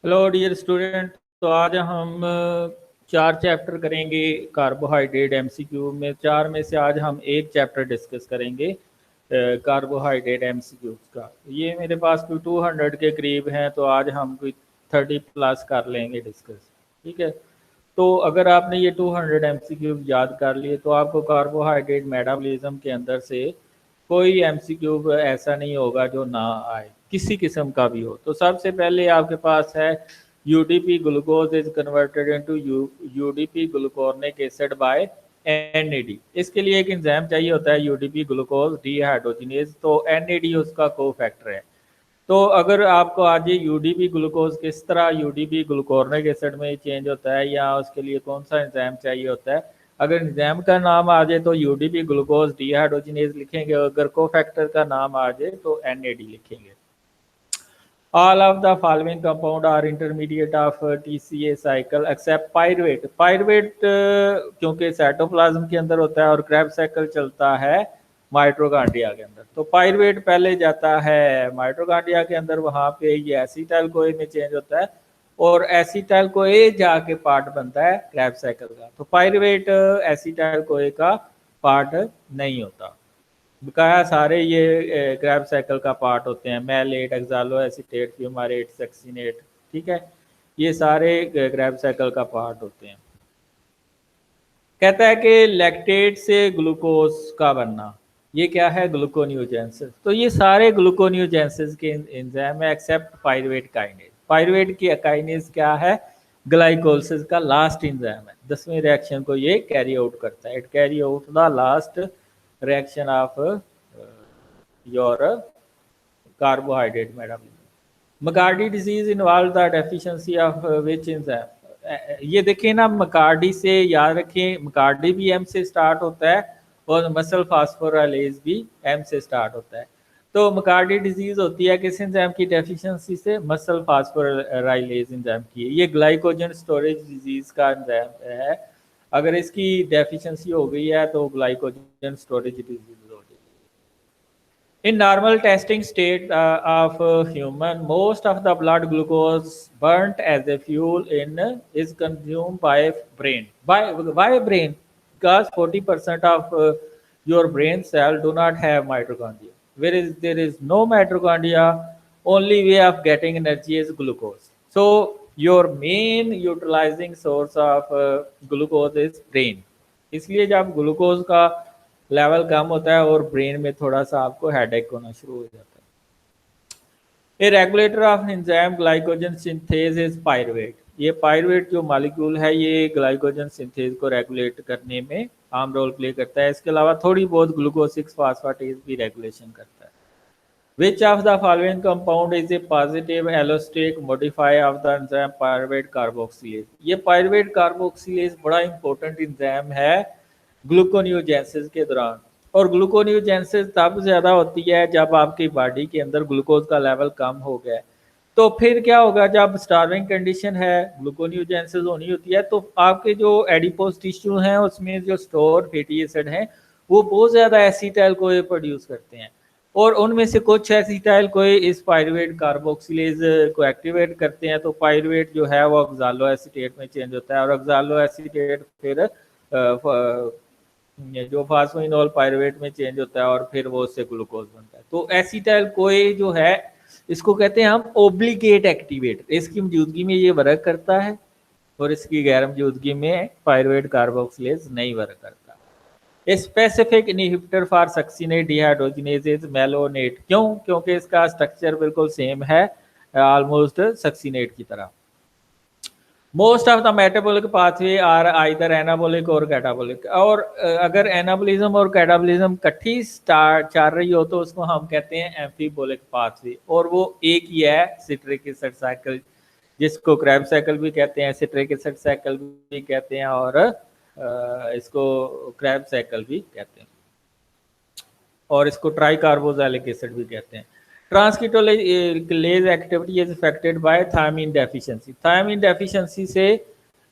Hello dear student. तो आज हम चार चैप्टर करेंगे कार्बोहाइड्रेट एमसीक्यू में। चार में से आज हम एक चैप्टर डिस्कस करेंगे कार्बोहाइड्रेट एमसीक्यू का। ये मेरे पास कोई 200 के करीब हैं, तो आज हम कोई 30 प्लस कर लेंगे डिस्कस। ठीक है। तो अगर आपने ये 200 एमसीक्यू याद कर लिए तो आपको कार्बोहाइड्रेट मेटाबॉलिज्म के अंदर से कोई एमसीक्यू ऐसा नहीं होगा जो ना आए, किसी किस्म का भी हो। तो सबसे पहले आपके पास है UDP glucose is converted into UDP gluconic acid by NAD. इसके लिए एक एंजाइम चाहिए होता है यूडीपी ग्लूकोज डीहाइड्रोजिनेज, तो एनएडी उसका को फैक्टर है। तो अगर आपको आज ये यूडीपी ग्लूकोज किस तरह यूडीपी ग्लूकोनिक एसिड में चेंज होता है या उसके लिए कौन सा एंजाइम चाहिए होता है, अगर एंजाइम का नाम आ जाए तो यूडीपी ग्लूकोज डीहाइड्रोजिनेज लिखेंगे, अगर कोफैक्टर का नाम आ जाए तो एनएडी लिखेंगे। All of the following compound are intermediate of TCA cycle except pyruvate. Pyruvate क्योंकि साइटोप्लाज्म के अंदर होता है और क्रेब्स साइकिल चलता है माइटोकॉन्ड्रिया के अंदर, तो पायरुवेट पहले जाता है माइटोकॉन्ड्रिया के अंदर, वहां पे ये एसिटाइल कोए में चेंज होता है और एसिटाइल कोए जाके पार्ट बनता है क्रेब्स साइकिल का। तो पायरुवेट एसिटाइल कोए का पार्ट नहीं होता, बकाया सारे ये क्रैब साइकिल का पार्ट होते हैं। मैलेट, एक्सालो एसीटेट, फ्यूमारेट, सक्सिनेट, ठीक है, ये सारे क्रैब साइकिल का पार्ट होते हैं। कहता है कि लैक्टेट से ग्लूकोज का बनना, ये क्या है, ग्लूकोन्यूजेंसिस। तो ये सारे ग्लूकोन्यूजेंसिस के एंजाइम है एक्सेप्ट पायरुवेट काइनेज। पायरुवेट की काइनेज क्या है, ग्लाइकोलिसिस का लास्ट एंजाइम है। 10वें रिएक्शन को ये कैरी आउट करता है, it carry out the last reaction of your carbohydrate metabolism. McArdle disease involve the deficiency of which enzyme. ये देखें ना, मकार्डी से याद रखें, मकार्डी भी एम से स्टार्ट होता है और मसल फास्फोराइलेज भी एम से स्टार्ट होता है। तो मकार्डी डिजीज होती है किस एंजाइम की डेफिशिएंसी से, मसल फास्फोराइलेज एंजाइम की। ये ग्लाइकोजन स्टोरेज डिजीज का एंजाइम है, अगर इसकी डेफिशिएंसी हो गई है तो ग्लाइकोजन स्टोरेज डिजीज हो जाएगी। In normal testing state of human, most of the blood glucose burnt as a fuel in is consumed by brain. By brain because 40% of your brain cell do not have mitochondria, whereas there is no mitochondria, only way of getting energy is glucose. So your main utilizing source of glucose is brain। इसलिए जब glucose का level कम होता है और brain में थोड़ा सा आपको हेडेक होना शुरू हो जाता है। ए regulator of enzyme glycogen synthase is pyruvate. ये पायरुवेट जो मॉलिक्यूल है ये ग्लाइकोजन सिंथेज को रेगुलेट करने में अहम रोल प्ले करता है। इसके अलावा थोड़ी बहुत ग्लूकोज 6 फास्फेटेज भी रेगुलेशन करता है। Which of the following compound is a positive allosteric modifier of the enzyme pyruvate carboxylase? ये pyruvate carboxylase बड़ा इंपॉर्टेंट एंजाइम है ग्लूकोनियोजेंसिस के दौरान, और ग्लूकोनियोजेंसिस तब ज़्यादा होती है जब आपकी बॉडी के अंदर ग्लूकोज का लेवल कम हो गया। तो फिर क्या होगा, जब स्टार्विंग कंडीशन है, ग्लूकोनियोजेंसिस होनी होती है, तो आपके जो एडिपोज टिश्यू हैं उसमें जो स्टोर फैटी एसिड हैं वो बहुत ज़्यादा एसिटाइल को प्रोड्यूस करते हैं, और उनमें से कुछ एसिटाइल कोई इस पायरुवेट कार्बोक्सिलेज को एक्टिवेट करते हैं। तो पायरुवेट जो है वो ऑक्सालो एसीटेट में चेंज होता है और ऑक्सालो एसीटेट फिर जो फास्फोइनोल पायरुवेट में चेंज होता है और फिर वो उससे ग्लूकोज बनता है। तो एसिटाइल कोई जो है इसको कहते हैं हम ओब्लिगेट एक्टिवेट, इसकी मौजूदगी में ये वर्क करता है और इसकी गैर मौजूदगी में पायरुवेट कार्बोक्सिलेज नहीं वर्क करता। Specific inhibitor for succinate dehydrogenase is malonate. क्यों? क्योंकि इसका स्ट्रक्चर बिल्कुल सेम है ऑलमोस्ट सक्सिनेट की तरह। Most of the metabolic pathway are either anabolic और कैटाबॉलिक, और अगर एनाबॉलिज्म और कैटाबॉलिज्म इकट्ठी चल रही हो तो उसको हम कहते हैं एम्फीबॉलिक पाथवे, और वो एक ही है सिट्रिक एसिड साइकिल, जिसको क्रैब साइकिल भी कहते हैं, सिट्रिक एसिड साइकिल भी कहते हैं और इसको क्रैब साइकिल भी कहते हैं, और इसको ट्राई कार्बोक्सिलिक एसिड भी कहते हैं। Transketolase activity is affected by thiamine deficiency. Thiamine deficiency से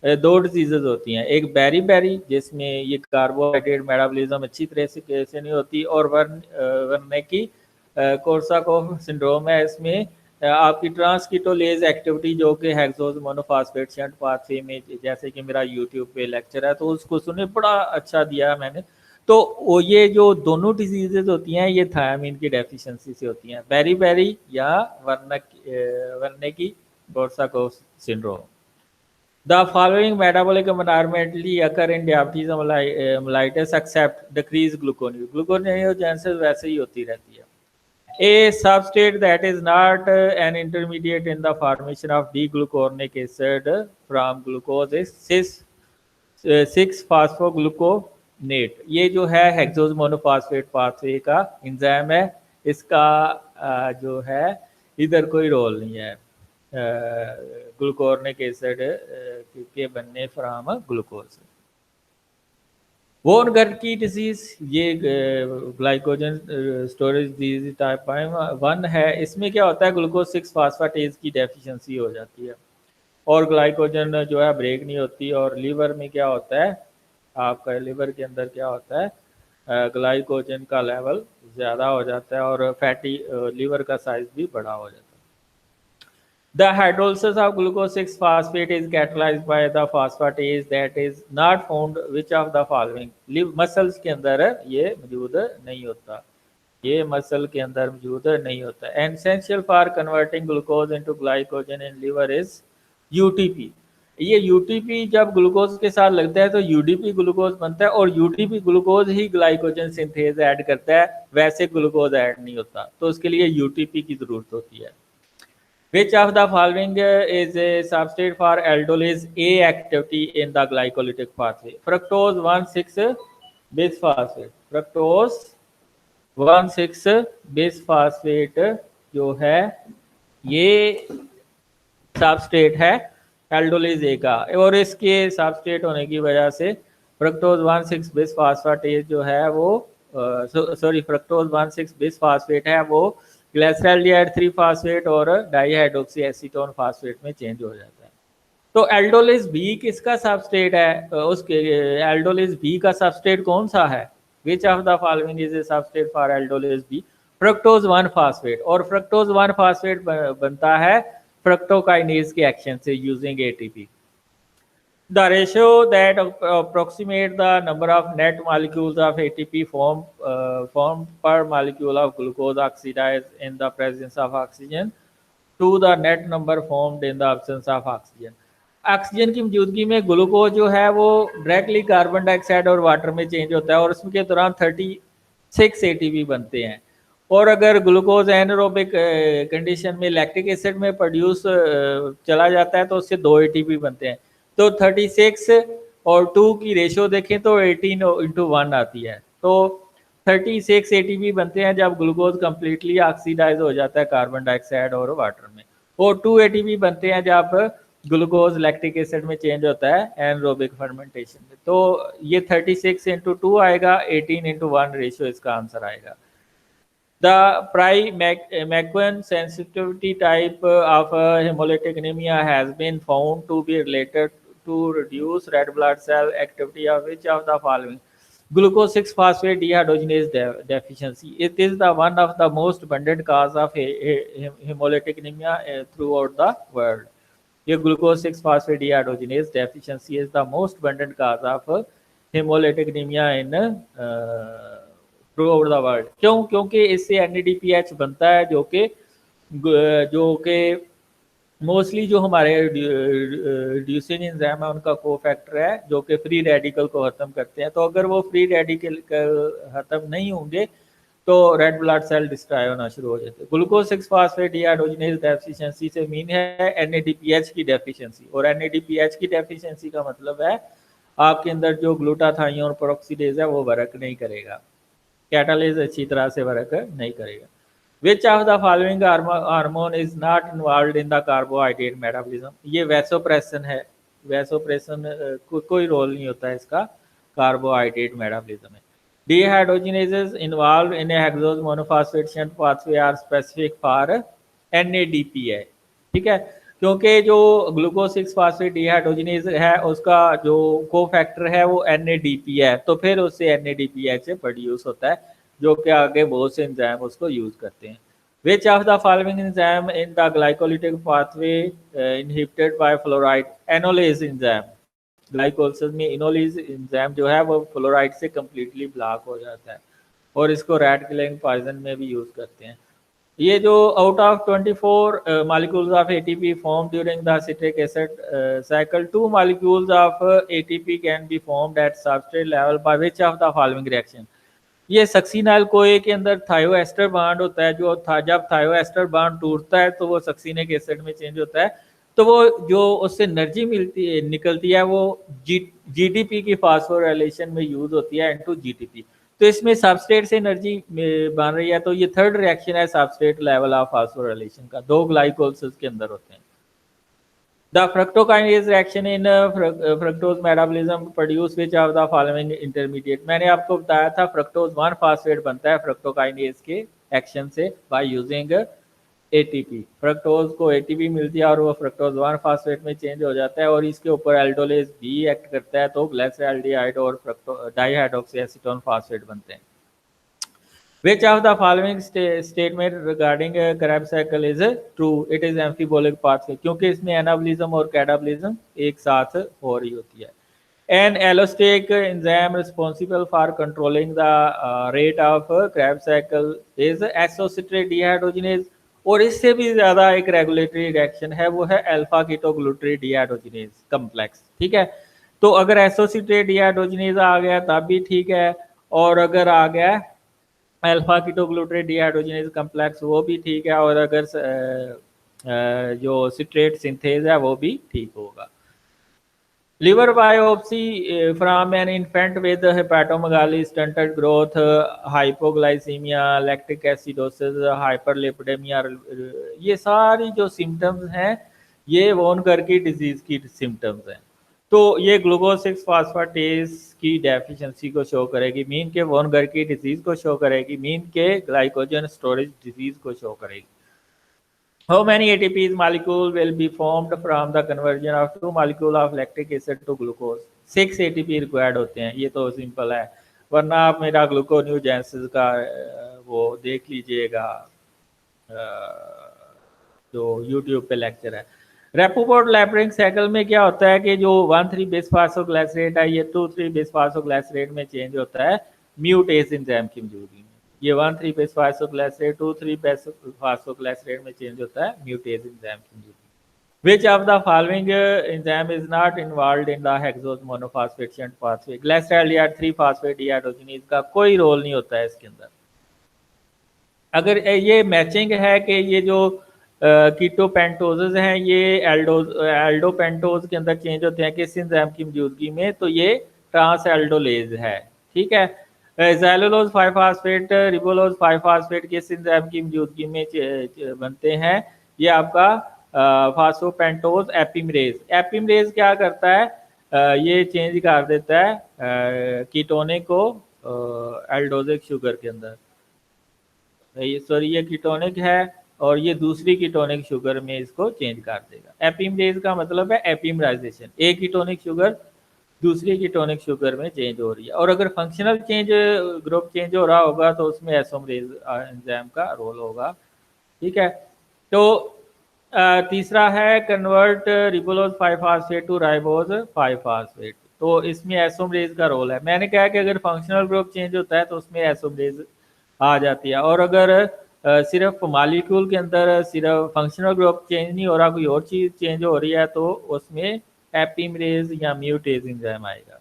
दो डिजीजेज होती हैं, एक बेरी बेरी जिसमें ये कार्बोहाइड्रेट मेटाबॉलिज्म अच्छी तरह से नहीं होती, और वर्निकी कोर्साकॉफ सिंड्रोम है, इसमें आपकी ट्रांसकीटोलेज एक्टिविटी जो कि हेक्सोज मोनोफॉस्फेट शंट पाथवे में, जैसे कि मेरा यूट्यूब पे लेक्चर है तो उसको सुने, बड़ा अच्छा दिया है मैंने। तो वो ये जो दोनों डिजीजेज होती हैं ये थायमीन की डेफिशिएंसी से होती हैं, बेरी बेरी या Wernicke Korsakoff syndrome. The following metabolic abnormality occur in diabetes mellitus except decreased gluconeogenesis. Gluconeogenesis वैसे ही होती रहती है। A substrate that is not an intermediate in the formation of D-glucuronic acid from glucose is 6-phosphogluconate। ये जो है hexose monophosphate pathway का enzyme है, इसका जो है इधर कोई रोल नहीं है ग्लूकोर्निक एसिड के बनने फ्राम ग्लूकोज। वोन गट की डिजीज, ये ग्लाइकोजन स्टोरेज डिजीज टाइप 1 है। इसमें क्या होता है, ग्लूकोज 6 फास्फेटेज की डेफिशिएंसी हो जाती है और ग्लाइकोजन जो है ब्रेक नहीं होती, और लीवर में क्या होता है, आपका लिवर के अंदर क्या होता है, ग्लाइकोजन का लेवल ज़्यादा हो जाता है और फैटी लीवर का साइज भी बड़ा हो जाता है। The hydrolysis of glucose 6 phosphate is catalyzed by the phosphatase that is not found which of the following। Muscles के अंदर ये मौजूद नहीं होता, ये मसल के अंदर मौजूद नहीं होता। And essential for converting glucose into glycogen in liver is UTP। ये UTP जब ग्लूकोज के साथ लगता है तो UDP ग्लूकोज बनता है, और UDP ग्लूकोज ही ग्लाइकोजन सिंथेज ऐड करता है, वैसे ग्लूकोज ऐड नहीं होता, तो उसके लिए UTP की जरूरत होती है। Which of the following is a substrate for aldolase A activity in the glycolytic pathway? Fructose 1,6 bisphosphate। fructose 1,6 bisphosphate जो है ये सबस्ट्रेट है एल्डोलेज ए का, और इसके सबस्ट्रेट होने की वजह से फ्रक्टोज 1,6 बिसफॉस्फेट जो है वो फ्रक्टोज 1,6 बिसफॉस्फेट है वो ग्लिसरॉल्डिहाइड 3 फास्फेट और डाईहाइड्रोक्सी एसीटोन फास्फेट में चेंज हो जाता है। तो एल्डोलेज बी किसका सबस्ट्रेट है, उसके एल्डोलेज बी का सबस्ट्रेट कौन सा है? Which of the following is a substrate for aldolase B? Fructose 1 phosphate, और फ्रक्टोज 1 फास्फेट बनता है फ्रक्टोकाइनेज के एक्शन से using ATP. The ratio that approximate the number of net molecules of ATP formed per molecule of glucose oxidized in the presence of oxygen to the net number formed in the absence of oxygen। Oxygen की मौजूदगी में glucose जो है वो directly carbon dioxide और water में change होता है और उसमें के दौरान 36 एटीपी बनते हैं, और अगर ग्लूकोज एनारोबिक कंडीशन में लैक्टिक एसिड में प्रोड्यूस चला जाता है तो उससे 2 एटीपी बनते हैं। तो 36 और 2 की रेशियो देखें तो 18/1 आती है। तो 36 एटीपी बनते हैं जब ग्लूकोज कम्प्लीटली ऑक्सीडाइज हो जाता है कार्बन डाइऑक्साइड और वाटर में, और 2 एटीपी बनते हैं जब ग्लूकोज लैक्टिक एसिड में चेंज होता है एनारोबिक फर्मेंटेशन में। तो ये 36 × 2 आएगा, 18/1 रेशियो इसका आंसर आएगा। The Primacuen sensitivity type of hemolytic anemia has been found to be related to reduce red blood cell activity of which of the following? Glucose 6 phosphate dehydrogenase deficiency. It is the one of the most abundant cause of hemolytic anemia throughout the world. ये glucose 6 phosphate dehydrogenase deficiency is the most abundant cause of hemolytic anemia in through out the world. क्यों? क्योंकि इससे NADPH बनता है जो कि mostly जो हमारे रिड्यूसिंग एंजाइम है उनका कोफैक्टर है जो कि फ्री रेडिकल को खत्म करते हैं। तो अगर वो फ्री रेडिकल खत्म नहीं होंगे तो रेड ब्लड सेल डिस्ट्रॉय होना शुरू हो जाते हैं। ग्लूकोज 6 फास्फेट डिहाइड्रोजिनेज डेफिशिएंसी से मीन है NADPH की डेफिशिएंसी, और NADPH की डेफिशिएंसी का मतलब है आपके अंदर जो ग्लूटाथायोन और पेरोक्सीडेज है वो वर्क नहीं करेगा, कैटालेज अच्छी तरह से वर्क नहीं करेगा। विच of the following hormone is not involve in the carbohydrate metabolism? ये वैसोप्रेसन है, वैसोप्रेसन कोई रोल नहीं होता है इसका कार्बोहाइड्रेट मेटाबॉलिज्म में। Dehydrogenases involve in hexose monophosphate shunt pathway are specific for NADP है, ठीक है, क्योंकि जो ग्लूकोज 6 फास्फेट डिहाइड्रोजिनेज है उसका जो कोफैक्टर है वो NADP है, तो फिर उससे NADPH प्रोड्यूस होता है जो कि आगे बहुत से एंजाइम उसको यूज करते हैं। Which of the following enzyme in the glycolytic pathway inhibited by fluoride? Enolase enzyme. Glycolysis में इनोलिस एंजाइम जो है वो फ्लोराइड से कम्प्लीटली ब्लॉक हो जाता है और इसको रैट किलिंग पॉइजन में भी यूज करते हैं। ये जो out of 24 molecules of ATP formed during the citric acid cycle, 2 molecules of ATP can be formed at substrate level by which of the following reaction? ये सक्सीनाइल कोए के अंदर थायोएस्टर बॉन्ड होता है, जो जब थायोएस्टर बॉन्ड टूटता है तो वो सक्सीनिक एसिड में चेंज होता है, तो वो जो उससे एनर्जी मिलती है निकलती है वो जीडीपी की फास्फोराइलेशन में यूज होती है इनटू जीटीपी। तो इसमें सबस्ट्रेट से एनर्जी बन रही है, तो ये थर्ड रिएक्शन है सबस्ट्रेट लेवल ऑफ फास्फोराइलेशन का, 2 ग्लाइकोलिसिस के अंदर होते हैं। The fructokinase reaction in fructose metabolism produce which of the following intermediate? मैंने आपको बताया था फ्रक्टोज 1 फास्फेट बनता है फ्रक्टोकाइनेज के एक्शन से बाय यूजिंग एटीपी। फ्रक्टोज को एटीपी मिलती है और वो फ्रक्टोज 1 फास्फेट में चेंज हो जाता है और इसके ऊपर एल्डोलेज भी एक्ट करता है, तो ग्लाइसरॉल्डिहाइड और डाइहाइड्रोक्सी एसीटोन फास्फेट बनते हैं। Which of the following statement regarding Krebs cycle is true? It is amphibolic pathway, क्योंकि इसमें एनाबॉलिज्म और कैटाबॉलिज्म एक साथ हो रही होती है। An allosteric enzyme responsible for controlling the rate of Krebs cycle is isocitrate dehydrogenase, और इससे भी ज्यादा एक रेगुलेटरी रिएक्शन है, वो है अल्फा कीटोग्लूटरेट डीहाइड्रोजिनेज कम्प्लेक्स। ठीक है, तो अगर एसोसिट्रेट डीहाइड्रोजिनेज आ गया तब भी ठीक है, और अगर आ गया अल्फा कीटोग्लूटरेट डीहाइड्रोजिनेज कम्प्लेक्स वो भी ठीक है, और अगर जो सिट्रेट सिंथेज है वो भी ठीक होगा। Liver biopsy from an infant with hepatomegaly, stunted growth, hypoglycaemia, lactic acidosis, hyperlipidaemia, ये सारी जो सिम्टम्स हैं ये वॉर्नकर की डिजीज की सिम्टम्स हैं। तो ये ग्लूकोज 6 फास्फेटेज की डेफिशिएंसी को शो करेगी, मीन के वॉर्नकर की डिजीज को शो करेगी, मीन के ग्लाइकोजन स्टोरेज डिजीज को शो करेगी। How many ATPs molecule will be formed from the conversion of 2 molecule of lactic acid to glucose? 6 ATP required होते हैं, ये तो सिंपल है, वरना आप मेरा ग्लूकोन्यूजेंसिस का वो देख लीजिएगा जो YouTube पे लेक्चर है। रेपोपोर्ट लैपरिंग साइकिल में क्या होता है कि जो 1,3 बिसफास्फोग्लाइसरेट है ये 2,3 बिसफास्फोग्लाइसरेट में चेंज होता है म्यूटेज एंजाइम की मौजूदगी में। ये 1,3 बिसफास्फोग्लाइसरेट 2,3 बिसफास्फोग्लाइसरेट में चेंज होता है म्यूटेज एंजाइम की मौजूदगी। Which of the following enzyme is not involved in the hexose monophosphate shunt pathway? ग्लाइसरॉल्डिहाइड 3 phosphate dehydrogenase का कोई रोल नहीं होता है इसके अंदर। अगर ये मैचिंग है कि ये जो कीटोपेंटोजेज हैं ये एल्डोपेंटोज के अंदर चेंज होते हैं किस एंजाइम की मौजूदगी में, तो ये ट्रांस एल्डोलेज है। ठीक है, ज़ैलुलोज 5 फास्फेट, रिबोलोज 5 फास्फेट किस एंजाइम की मौजूदगी में बनते हैं, ये आपका फास्फोपेंटोज एपिमरेज। एपिमरेज क्या करता है, ये चेंज कर देता है कीटोनिक को एल्डोजिक शुगर के अंदर। सॉरी, ये कीटोनिक है और ये दूसरी कीटोनिक शुगर में इसको चेंज कर देगा। एपिमरेज का मतलब है एपिमराइजेशन, एक कीटोनिक शुगर दूसरी कीटोनिक शुगर में चेंज हो रही है, और अगर फंक्शनल चेंज ग्रुप चेंज हो रहा होगा तो उसमें एसोमरेज एंजाइम का रोल होगा। ठीक है, तो तीसरा है convert ribulose 5 phosphate to ribose 5 phosphate, तो इसमें एसोमरेज का रोल है। मैंने कहा कि अगर फंक्शनल ग्रुप चेंज होता है तो उसमें एसोमरेज आ जाती है, और अगर सिर्फ मॉलिक्यूल के अंदर सिर्फ फंक्शनल ग्रुप चेंज नहीं हो रहा, कोई और चीज चेंज हो रही है, तो उसमें एपिमरेज या म्यूटेज एंजाइम आएगा।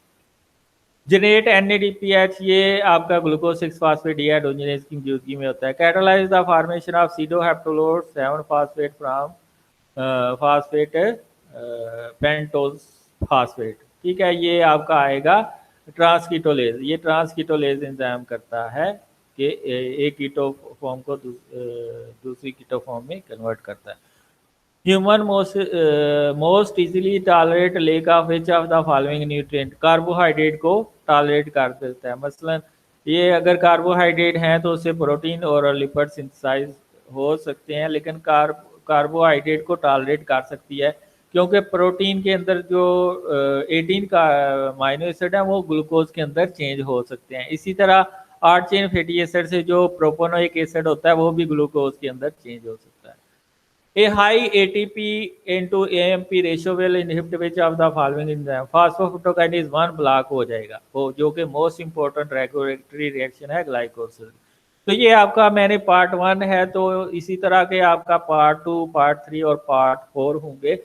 जनरेट NADPH, ये आपका ग्लूकोज 6 फास्फेट डीहाइड्रोजिनेज की मौजूदगी में होता है। Catalyse the formation of sedoheptulose 7 phosphate from phosphate pentose phosphate. ठीक है, ये आपका आएगा ट्रांसकीटोलेज, ये ट्रांसकीटोलेज एंजाइम करता है कि एक कीटो फॉर्म को दूसरी कीटो फॉर्म में कन्वर्ट करता है। Human most easily tolerate lake of which of the following nutrient, carbohydrate को टॉलरेट कर देता है। मसलन ये अगर कार्बोहाइड्रेट हैं तो उससे प्रोटीन और लिपिड सिंथेसाइज हो सकते हैं, लेकिन कार्बोहाइड्रेट को टॉलरेट कर सकती है क्योंकि प्रोटीन के अंदर जो 18 का अमाइनो एसिड है वो ग्लूकोज के अंदर चेंज हो सकते हैं। इसी तरह 8 चेन फैटी एसिड से जो प्रोपोनोइक एसिड होता है वो भी ग्लूकोज के अंदर चेंज हो सकता है। A high ATP into AMP ratio will inhibit which of the following enzyme? Phosphofutokinase 1 block हो जाएगा, वो जो कि मोस्ट इंपॉर्टेंट रेगुलेटरी रिएक्शन है ग्लाइकोसिस। तो ये आपका मैंने पार्ट 1 है, तो इसी तरह के आपका पार्ट 2, पार्ट 3 और पार्ट 4 होंगे।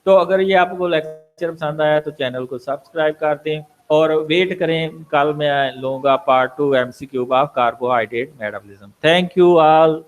तो अगर ये आपको लेक्चर पसंद आया तो चैनल को सब्सक्राइब कर दें और वेट करें, कल मैं लूँगा part 2 MCQ of carbohydrate metabolism. Thank you all.